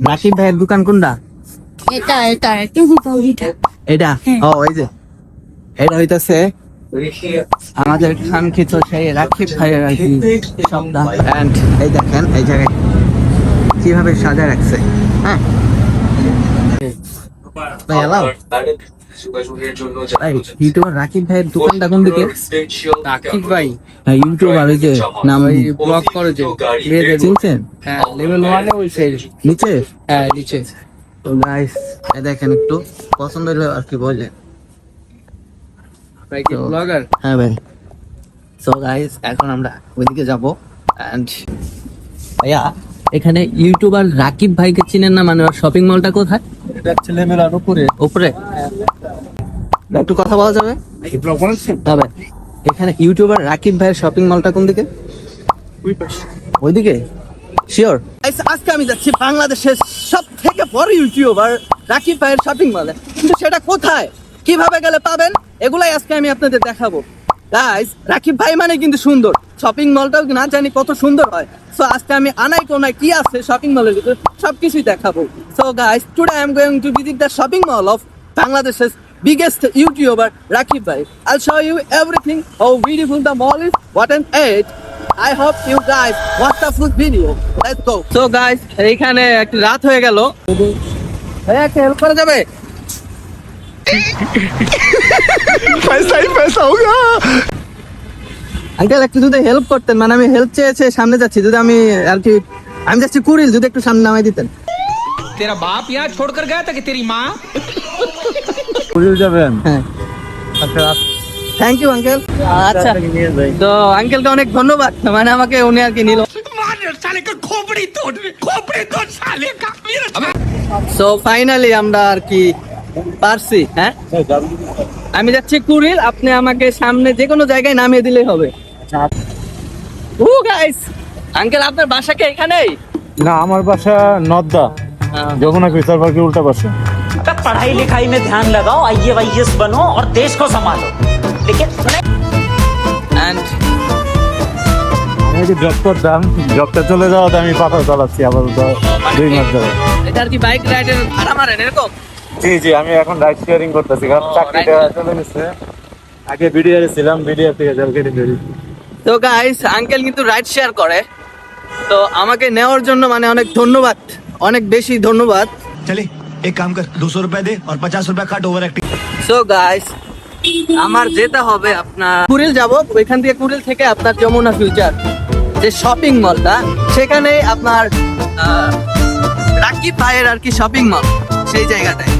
রাকিব ভাইয়ের দোকান কোনটা? এটা ও এই যে এটা হইতাছে আমাদের কাঙ্ক্ষিত সেই রাকিব ভাইয়ের আর কি সপ্তাহ। এন্ড এই দেখেন এই জায়গায় কিভাবে সাজায় রাখছে। হ্যাঁ ভাই এলাও ইউটিউবার রাকিব ভাইয়ের দোকানটা কোন দিকে? রাকিব ভাই ইউটিউবার ওই যে নাম ব্লগ করে যে চিনছেন? হ্যাঁ লেভেল 1 এ হইছে নিচে? হ্যাঁ নিচে। তো গাইস এই দেখেন একটু পছন্দ হলে আর কি বলে ভাই কি ব্লগার? হ্যাঁ ভাই। সো গাইস এখন আমরা ওইদিকে যাব। এন্ড ভাইয়া এখানে ইউটিউবার রাকিব ভাইকে চিনেন না? মানে শপিং মলটা কোথায়? এটা হচ্ছে লেভেল আর উপরে। উপরে একটু কথা বলা যাবে? এই ব্লগ বানাচ্ছেন? তবে এখানে ইউটিউবার রাকিব ভাইয়ের শপিং মলটা কোন দিকে? ওই পাশে। ওইদিকে শিওর। আজকে আমি যাচ্ছি বাংলাদেশের সব থেকে বড় ইউটিউবার রাকিব ভাইয়ের শপিং মলে, কিন্তু সেটা কোথায়, কিভাবে গেলে পাবেন, এগুলাই আজকে আমি আপনাদের দেখাবো। গাইস রাকিব ভাই মানে কিন্তু সুন্দর, শপিং মলটাও না জানি কত সুন্দর হয়। সো আজকে আমি আনাই কোনায় কি আছে শপিং মলের ভিতরে সবকিছুই দেখাবো। So guys today I am going to visit the shopping mall of বাংলাদেশের biggest YouTuber Rakib Bhai. I'll show you everything, how beautiful the mall is, what an age. I hope you guys watch the full video. Let's go. So guys, এইখানে একটু রাত হয়ে গেল। ভাইয়া একটা help করা যাবে? পয়সা ही पैसा होगा। আঙ্কেল একটু যদি হেল্প করতেন, মানে আমি হেল্প চেয়েছে সামনে যাচ্ছি, যদি আমি আর কি আমি যাচ্ছি কুড়িল, যদি একটু সামনে নামাই দিতেন। तेरा बाप यहाँ छोड़कर गया था कि तेरी माँ? কুড়িল যাবেন? হ্যাঁ আচ্ছা থ্যাংক ইউ আঙ্কেল। আচ্ছা তো আঙ্কেলকে অনেক ধন্যবাদ, মানে আমাকে উনি আর কি নিল। সো ফাইনালি আমরা আর কি পারছি। হ্যাঁ আমি যাচ্ছি কুড়িল, আপনি আমাকে সামনে যে কোনো জায়গায় নামিয়ে দিলেই হবে। ও গাইস আঙ্কেল আপনার বাসা কি এখানেই? না, আমার বাসা নদ্দা, যমুনা ফিচার পার্কের উল্টা পাশে। पढ़ाई लिखाई में ध्यान लगाओ, आईएएस बनो और देश को संभालो। लेकिन এন্ড আমি জব করতাম, জবটা চলে যাওয়াতে আমি পাতা চালাচ্ছি আপাতত 2 মাস ধরে। এটা আর কি বাইক রাইডের ভাড়া মারেন এরকম? জি জি, আমি এখন রাইড শেয়ারিং করতেছি, কারণ চাকরিটা চলে গেছে। আগে বিডিআর ছিলাম, বিডিআর থেকে জব কেটে দিয়েছি। তো গাইস আঙ্কেল কিন্তু রাইড শেয়ার করে, তো আমাকে নেওয়ার জন্য মানে অনেক ধন্যবাদ, অনেক বেশি ধন্যবাদ। चले एक काम कर 200 रुपए दे और 50 रुपए काट ओवर एक्टिंग। সো গাইস আমার যেতে হবে আপনার কুড়িল যাব, ওইখান থেকে কুড়িল থেকে আপনার যমুনা ফিউচার যে শপিং মলটা, সেখানে আপনার রাকিব ভাইয়ের আর কি শপিং মল, সেই জায়গাটায়।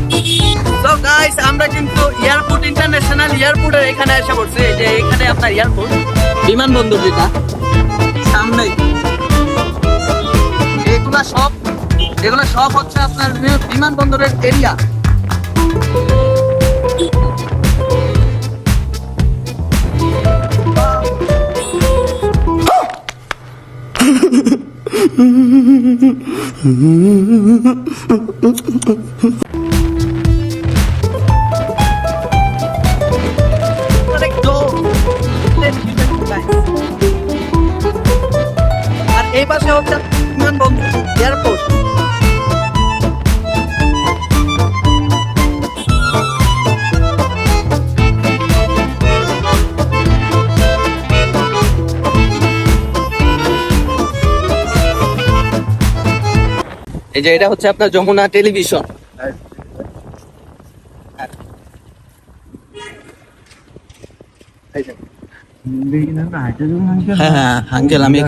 তো গাইস আমরা কিন্তু এয়ারপোর্ট, ইন্টারন্যাশনাল এয়ারপোর্টের এখানে এসে পড়ছি। এই যে এখানে আপনার এয়ারপোর্ট, বিমানবন্দর যেটা সামনেই। এগুলা সব হচ্ছে আপনার বিমানবন্দরের এরিয়া। আর এই পাশে হচ্ছে বিমানবন্দর, এয়ারপোর্ট। এই যে এটা হচ্ছে আপনার যমুনা টেলিভিশন। হ্যাঁ হ্যাঁ আঙ্কেল আমি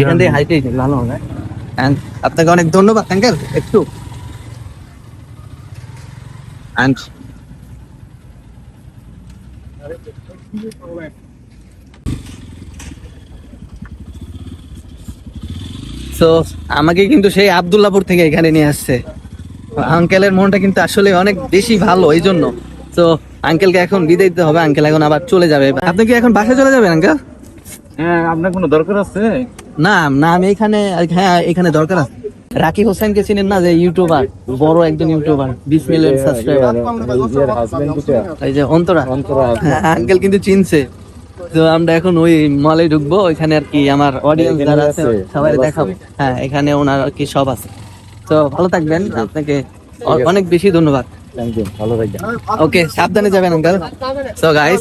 এখান থেকে হাইটে ভালো হবে। আপনাকে অনেক ধন্যবাদ আঙ্কেল। একটু তো আমাকে কিন্তু সেই আব্দুল্লাহপুর থেকে এখানে নিয়ে আসছে। আঙ্কেলের মনটা কিন্তু আসলে অনেক বেশি ভালো, এই জন্য। তো আঙ্কেলকে এখন বিদায় দিতে হবে, আঙ্কেল এখন আবার চলে যাবে। আপনি কি এখন বাসায় চলে যাবেন আঙ্কেল? হ্যাঁ, আপনার কোনো দরকার আছে? না না আমি এখানে, হ্যাঁ এখানে দরকার আছে। রাকিব হোসেনকে চিনেন না, যে ইউটিউবার, বড় একজন ইউটিউবার, 20 মিলিয়ন সাবস্ক্রাইবার, এই যে অন্তরা। আঙ্কেল কিন্তু চিনছে। তো আমরা এখন ওই মলে ঢুকবো, ওইখানে আর কি আমার অডিয়েন্স যারা আছে সবাই দেখাবো। হ্যাঁ এখানে ওনার আর কি সব আছে। তো ভালো থাকবেন, আপনাকে অনেক বেশি ধন্যবাদ। থ্যাংক ইউ, ভালো থাকবেন। ওকে, সাবধানে যাবেন আঙ্কেল। সো গাইস,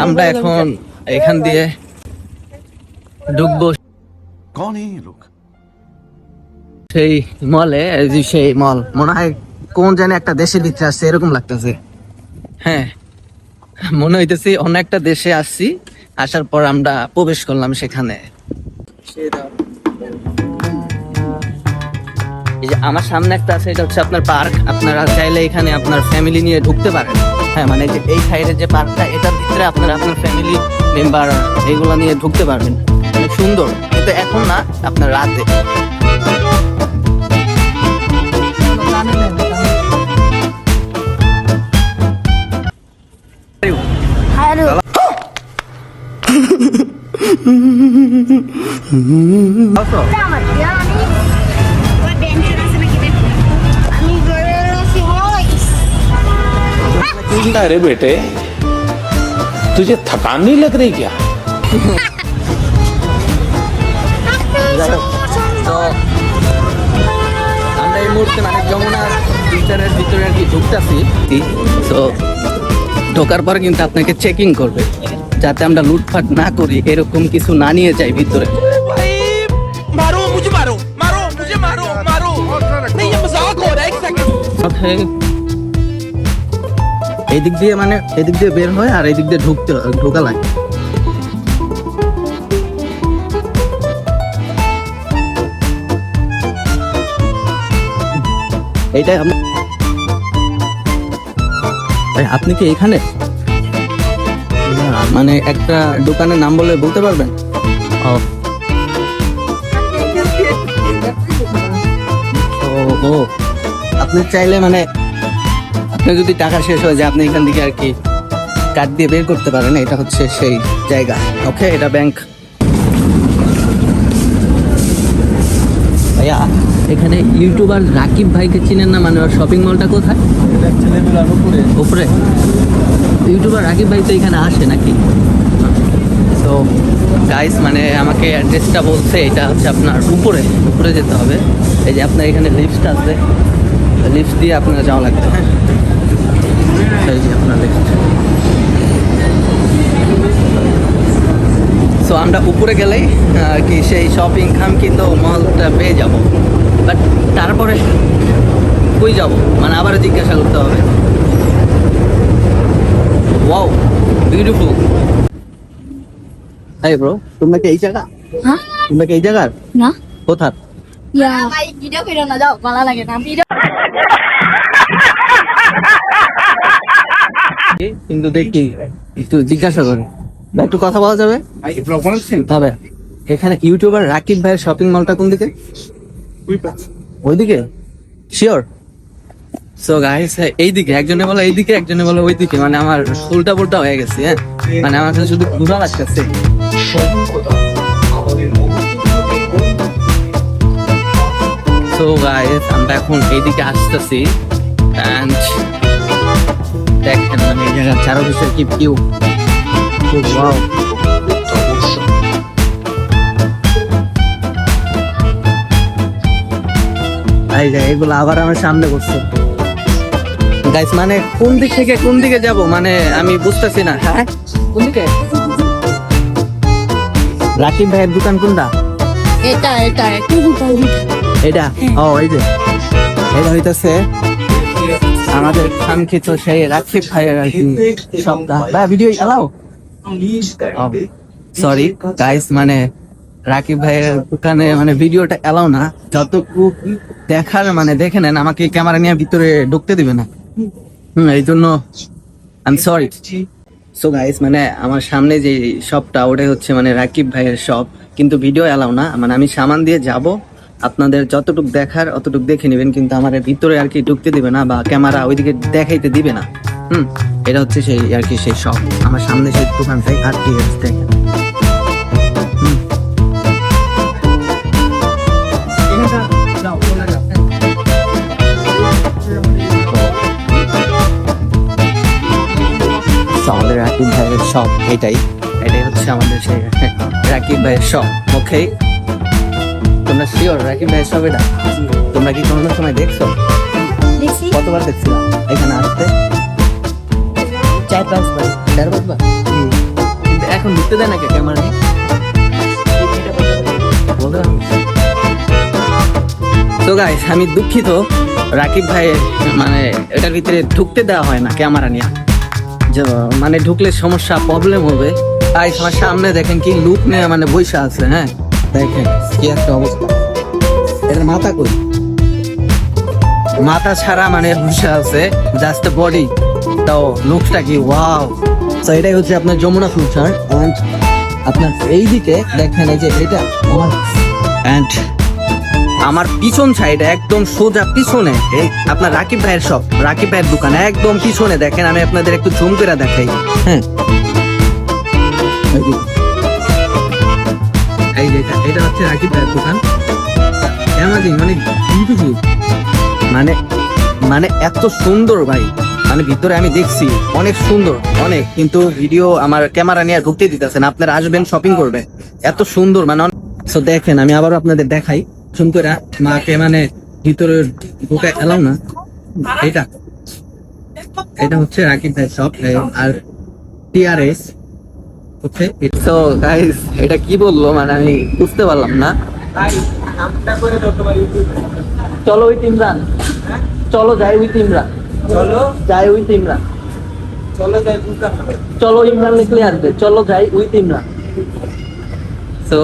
আমরা এখন এখান দিয়ে ঢুকবো कौन है ये लोग? সেই মলে। সেই মল মনে হয় কোন জানি একটা দেশের ভিতরে আসছে এরকম লাগতেছে। হ্যাঁ, মনে হইতেছি অন্য একটা দেশে আসছি। আসার পর আমরা প্রবেশ করলাম সেখানে। এই যে আমার সামনে একটা আছে, এটা হচ্ছে আপনার পার্ক। আপনারা চাইলে এখানে আপনার ফ্যামিলি নিয়ে ঢুকতে পারেন। হ্যাঁ, মানে যে এই সাইডের যে পার্কটা, এটার ভিতরে আপনারা আপনার ফ্যামিলি মেম্বার এইগুলো নিয়ে ঢুকতে পারবেন। অনেক সুন্দর, কিন্তু এখন না, আপনার রাতে। अरे बेटे तुझे थकान नहीं लग रही क्या? তো আমরা এই মুহূর্তে মানে যমুনার ভিতরের ভিতরে আর কি ঢুকতেছি। তো ঢোকার পর কিন্তু আপনাকে চেকিং করবে, যাতে আমরা লুটপাট না করি, এরকম কিছু না নিয়ে যাই ভিতরে। मारो मुझे मारो मारो मुझे मारो मारो नहीं ये मजाक हो रहा है एक सेकंड এই দিক দিয়ে মানে এদিক দিয়ে বের হয় আর এই দিক দিয়ে ঢোকা লাগে। এইটাই আপনি কি এখানে? মানে একটা দোকানের নাম বলে বলতে পারবেন? ও, আপনি চাইলে মানে আপনি যদি টাকা শেষ হয়ে যায়, আপনি এখান থেকে আর কি কার্ড দিয়ে বের করতে পারেন। এটা হচ্ছে সেই জায়গা। ওকে, এটা ব্যাংক। ভাইয়া, এখানে ইউটিউবার রাকিব ভাইকে চিনেন না? মানে ওর শপিং মলটা কোথায়? উপরে। ইউটিউবার রাকিব ভাই তো এখানে আসে নাকি? তো গাইস, মানে আমাকে অ্যাড্রেসটা বলছে, এটা হচ্ছে আপনার উপরে উপরে যেতে হবে। এই যে আপনার এখানে লিফট আছে, লিফট দিয়ে আপনার যাওয়া লাগবে। হ্যাঁ, এই যে আপনার লিফট। সো আমরা উপরে গেলেই আর কি সেই শপিং খামকিত মলটা পেয়ে যাব। বাট তারপরে কই যাব মানে আবার জিজ্ঞাসা করতে হবে। Wow, beautiful. এই ব্রো, তোমরা কি এই জায়গা? হ্যাঁ, তোমরা কি এই জায়গার? না কোথার? ইয়া ভাই ভিডিও করে না, যাও, ভালো লাগে না ভিডিও। কিন্তু দেখি একটু জিজ্ঞাসা করে বা একটু কথা বলা যাবে? তবে এখানে ইউটিউবার রাকিব ভাইয়ের শপিং মলটা কোন দিকে? ওইদিকে? শিওর? সো গাইস, এইদিকে একজনে বলে এইদিকে, একজনে বলে ওইদিকে। মানে আমার উল্টা পুল্টা হয়ে গেছে। হ্যাঁ, মানে আমার কাছে শুধু ঘোরা লাগতেছে। সো গাইস, আমরা এখন এইদিকে আসতেছি। এন্ড দেখেন মানে এই জায়গার চারপাশের কি ভিউ। ওয়াও, এই যে এগুলো আবার আমার সামনে করছে। গাইস, মানে কোন দিক থেকে কোন দিকে যাব মানে আমি বুঝতেছি না। হ্যাঁ, কোন দিকে? রাকিব ভাইয়ের দোকান কোনটা? এটা এটা? ও, এই যে এটা হইতাছে আমাদের কাঙ্ক্ষিত সেই রাকিব ভাইয়ের আর কি শপটা। ভাই, ভিডিও এলাও? সরি গাইস, মানে রাকিব ভাইয়ের দোকানে মানে ভিডিওটা এলাও না। যতটুকু দেখার মানে দেখে নেন, আমাকে ক্যামেরা নিয়ে ভিতরে ঢুকতে দিবে না। এই জন্য I am sorry. So guys, মানে আমার সামনে যে শপটা, ওটাই হচ্ছে মানে রাকিব ভাইয়ের শপ, কিন্তু ভিডিও এলাও না। মানে আমি সামান দিয়ে যাব, আপনাদের যতটুকু দেখার অতটুকু দেখে নেবেন, কিন্তু আমার ভিতরে আর কি ঢুকতে দিবে না বা ক্যামেরা ওইদিকে দেখাইতে দিবে না। এটা হচ্ছে সেই আর কি সেই শপ। আমার সামনে সেই দোকানটাই আর কি দেখেন। আমাদের রাকিব ভাইয়ের শপ এটাই হচ্ছে আমাদের সেই রাকিব ভাইয়ের শপ। ওকে, তোমরা শিওর রাকিব ভাইয়ের সব এটা? তোমরা কি কোনো সময় দেখছো? দেখছি কতবার দেখছিল এখানে আসতে? 4-5 বার 4-5 বার। কিন্তু এখন ঢুকতে দেয় না কে ক্যামেরা নিয়ে? তো গাইস আমি দুঃখিত, রাকিব ভাইয়ের মানে এটার ভিতরে ঢুকতে দেওয়া হয় না ক্যামেরা নিয়ে, যে মানে ঢুকলে সমস্যা প্রবলেম হবে। তাই আমার সামনে দেখেন কি লুক নিয়ে মানে বৈশা আছে। হ্যাঁ দেখেন কি একটা অবস্থা, এর মাথা কই, মাথা ছাড়া মানে বৈশা আছে, জাস্ট বডি, তাও লুকটা কি ওয়াও। তো এটাই হচ্ছে আপনার যমুনা ফিউচার। অ্যান্ড আপনার এইদিকে দেখেন এই যে এটা আমার, অ্যান্ড আমার পিছন সাইডে একদম সোজা পিছনে এই আপনার রাকিব ভাইয়ের শপ, রাকিব ভাইয়ের দোকান একদম পিছনে। দেখেন আমি আপনাদের একটু জুম করে দেখাই। হ্যাঁ এই যে এটা হচ্ছে রাকিব ভাইয়ের দোকান। অ্যামাজিং মানে বিউটিফুল, মানে মানে এত সুন্দর ভাই, মানে ভিতরে আমি দেখছি অনেক সুন্দর অনেক, কিন্তু ভিডিও আমার ক্যামেরা নিয়ে ঢুকতে দিতেছেন। আপনারা আসবেন শপিং করবে, এত সুন্দর মানে। তো দেখেন আমি আবারও আপনাদের দেখাই সুন করে, মাকে মানে ভিতরে ঢুকে এলাম না। এটা হচ্ছে রাকিব ভাই শপ, আর টিআরএস হচ্ছে। তো গাইস এটা কি বলবো মানে আমি বুঝতে পারলাম না। চলো উইথ ইমরান, চলো যাই উইথ ইমরান, চলো যাই উইথ ইমরান, চলো যাই, চলো ইমরান লিখলে আসবে, চলো যাই উইথ ইমরান। তো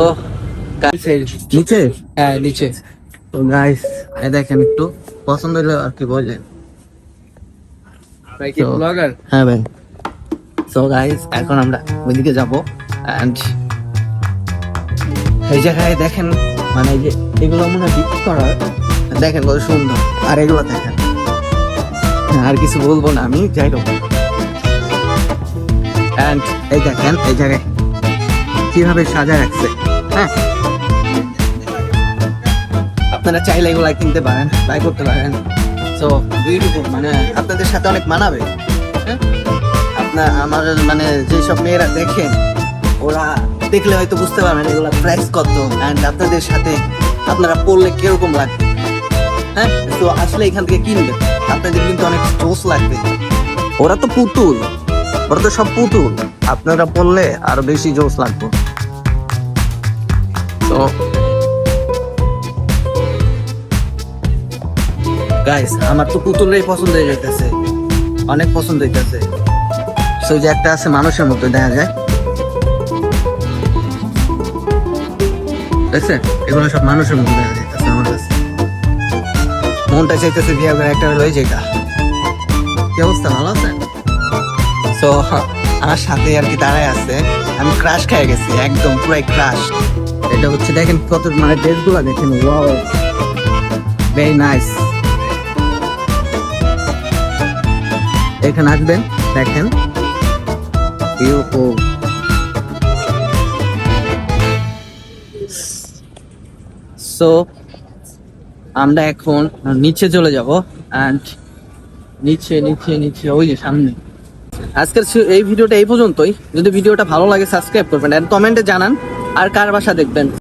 নিচে, হ্যাঁ নিচে। তো গাইস এই দেখেন একটু পছন্দ হলো আর কি বলেন ভাই, কি ব্লগার? হ্যাঁ ভাই। সো গাইস এখন আমরা ওইদিকে যাবো, এন্ড এই জায়গায় দেখেন মানে এই যে এগুলো মনে হয় বিক্রি করার, দেখেন কত সুন্দর। আর এগুলো দেখেন, আর কিছু বলবো না আমি, যাই হোক। এন্ড এই দেখেন এই জায়গায় কিভাবে সাজা রাখছে। হ্যাঁ আপনারা চাইলে এগুলা কিনতে পারেন, বাই করতে পারেন। সো বিউটিফুল, মানে আপনাদের সাথে অনেক মানাবে। হ্যাঁ আপনার আমার মানে যেসব মেয়েরা দেখেন ওরা দেখলে হয়তো বুঝতে পারবেন এগুলা প্রাইস কত, অ্যান্ড আপনাদের সাথে আপনারা পড়লে কিরকম লাগবে। হ্যাঁ তো আসলে এখান থেকে কিনবেন, আপনাদের কিন্তু অনেক জোস লাগবে। ওরা তো পুতুল, ওরা তো সব পুতুল, আপনারা পড়লে আরো বেশি জোস লাগবে। তো গাইস আমার তো পুতুলরাই পছন্দ হয়ে যাইতেছে, অনেক পছন্দ হইতেছে। সো যে একটা আছে মানুষের মতো দেখা যায়, দেখছেন এগুলো সব মানুষের মতো দেখা যাইতেছে। আমার কাছে মনটা চাইতেছে বিয়ে করে একটা হলো যেটা। কি অবস্থা, ভালো আছেন? সো আমার সাথে আর কি দাঁড়ায় আছে, আমি ক্রাশ খেয়ে গেছি একদম পুরাই ক্রাশ। এটা হচ্ছে দেখেন কত মানে ড্রেসগুলো দেখেন, ওয়াও ভেরি নাইস। এখানে আসবেন দেখেন, সো আমরা এখন নিচে চলে যাব, এন্ড নিচে নিচে নিচে ওই যে সামনে। আজকের এই ভিডিওটা এই পর্যন্তই। যদি ভিডিওটা ভালো লাগে সাবস্ক্রাইব করবেন, এন্ড কমেন্টে জানান আর কার বাসা দেখবেন।